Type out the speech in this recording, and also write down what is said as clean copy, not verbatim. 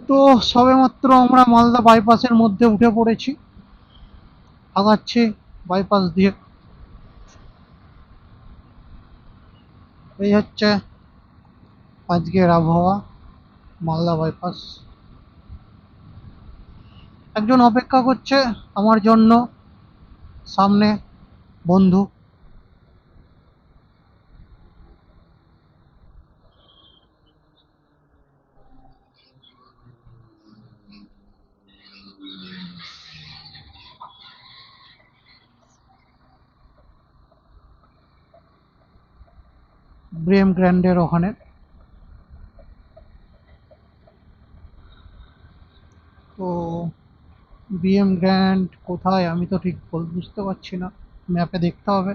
তো সবেমাত্র আমরা মালদা বাইপাসের মধ্যে উঠে পড়েছি, আগাচ্ছি বাইপাস দিয়ে। এই হচ্ছে আজকের আবহাওয়া, মালদা বাইপাস। একজন অপেক্ষা করছে আমার জন্য সামনে, বন্ধু। ব্রেম গ্র্যান্ডের ওখানে। তো বিএম গ্র্যান্ড কোথায় আমি তো ঠিক বুঝতে পারছি না, ম্যাপে দেখতে হবে।